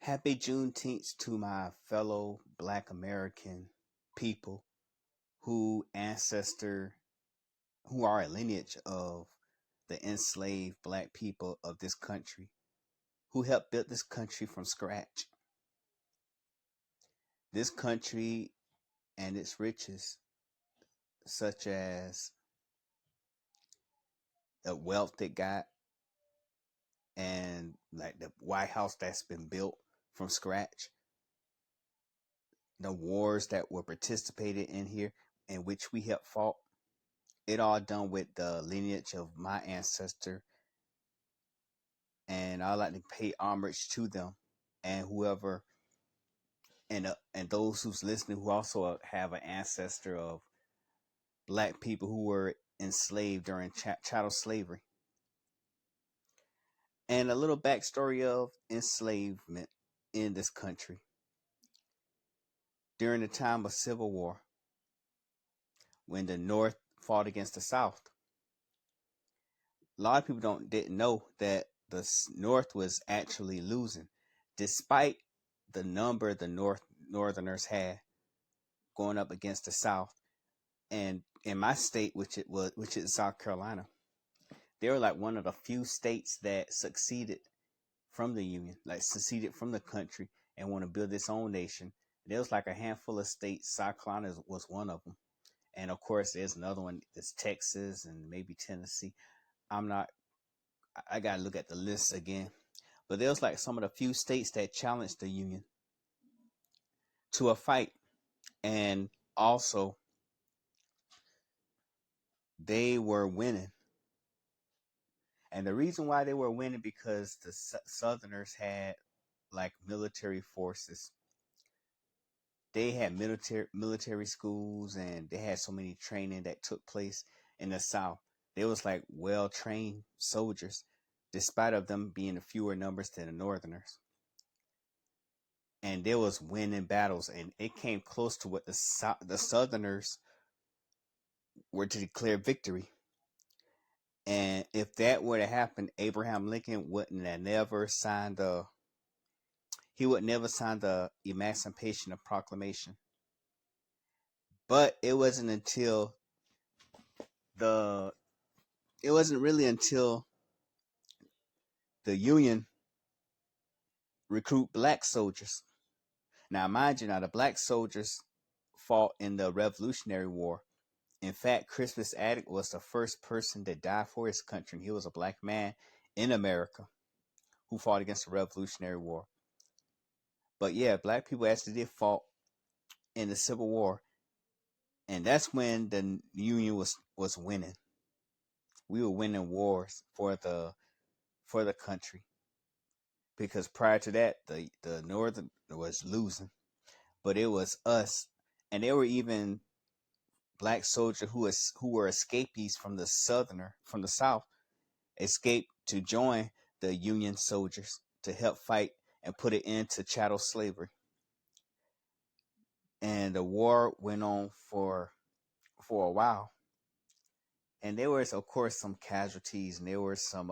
Happy Juneteenth to my fellow Black American people who ancestor who are a lineage of the enslaved Black people of this country who helped build this country from scratch. This country and its riches, such as the wealth it got and like the White House that's been built from scratch, the wars that were participated in here in which we helped fought, it all done with the lineage of my ancestor, and I like to pay homage to them and whoever and those who's listening who also have an ancestor of Black people who were enslaved during chattel slavery. And a little backstory of enslavement in this country during the time of Civil War, when the North fought against the South. A lot of people didn't know that the North was actually losing, despite the number the Northerners had going up against the South. And in my state, which is South Carolina, they were like one of the few states that succeeded from the Union, like seceded from the country and want to build its own nation. There was like a handful of states. South Carolina was one of them. And of course, there's another one. It's Texas and maybe Tennessee. I'm not, I got to look at the list again. But there was like some of the few states that challenged the Union to a fight. And also, they were winning. And the reason why they were winning because the Southerners had like military forces. They had military schools, and they had so many training that took place in the South. They was like well trained soldiers, despite of them being fewer numbers than the Northerners. And there was winning battles, and it came close to what the Southerners were to declare victory. And if that were to happen, Abraham Lincoln wouldn't have never signed he would never sign the Emancipation Proclamation. But the it wasn't really until the Union recruit Black soldiers. Now, mind you, the Black soldiers fought in the Revolutionary War. In fact, Crispus Attucks was the first person to die for his country. He was a Black man in America who fought against the Revolutionary War. But yeah, Black people actually did fought in the Civil War, and that's when the Union was winning. We were winning wars for the country, because prior to that, the Northern was losing, but it was us, and there were even Black soldiers who were escapees from the South, escaped to join the Union soldiers to help fight and put an end to chattel slavery. And the war went on for a while, and there was of course some casualties, and there were some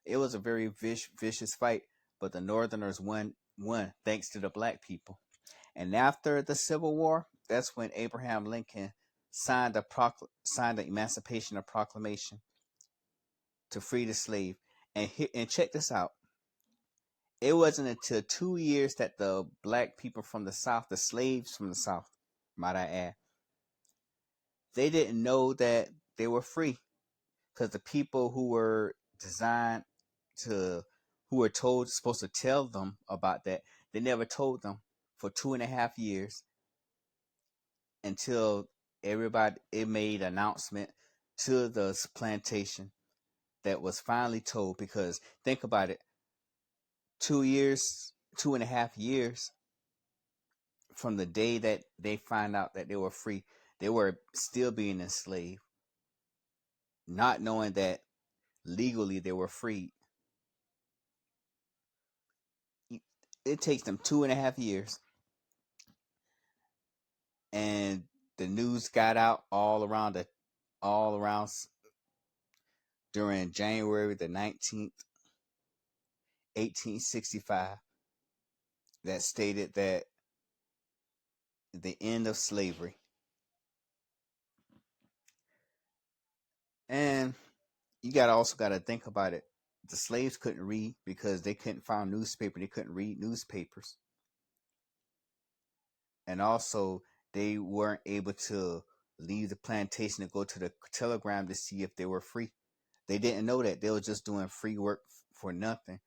it was a very vicious fight, but the Northerners won thanks to the Black people. And after the Civil War, that's when Abraham Lincoln signed the Emancipation Proclamation to free the slave. And check this out. It wasn't until 2 years that the Black people from the South, the slaves from the South, might I add, they didn't know that they were free, because the people who were designed to, who were supposed to tell them about that, they never told them for 2.5 years, until it made an announcement to the plantation that was finally told. Because think about it, 2 years, 2.5 years from the day that they find out that they were free, they were still being enslaved, not knowing that legally they were freed. It takes them 2.5 years, and the news got out all around during January the 19th, 1865. that stated that the end of slavery. And you also gotta think about it. The slaves couldn't read because they couldn't find newspaper. They couldn't read newspapers, and also they weren't able to leave the plantation to go to the telegram to see if they were free. They didn't know that they were just doing free work for nothing,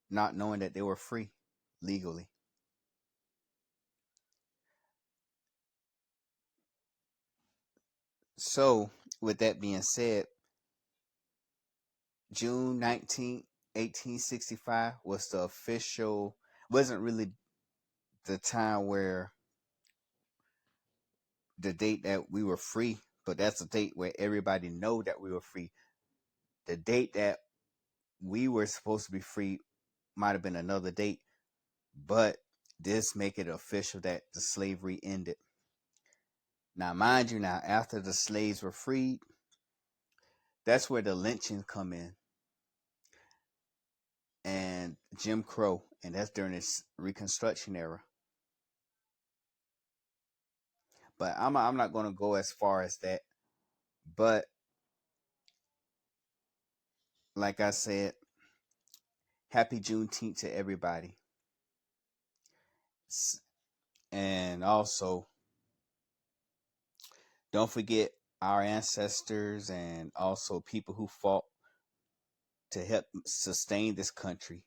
not knowing that they were free legally. So, with that being said, June 19th, 1865 was the official, wasn't really the time where the date that we were free, but that's the date where everybody know that we were free. The date that we were supposed to be free might have been another date, but this make it official that the slavery ended. Now, mind you, now after the slaves were freed, that's where the lynchings come in, and Jim Crow, and that's during this Reconstruction era. But I'm not going to go as far as that. But like I said, happy Juneteenth to everybody. And also, don't forget our ancestors and also people who fought to help sustain this country.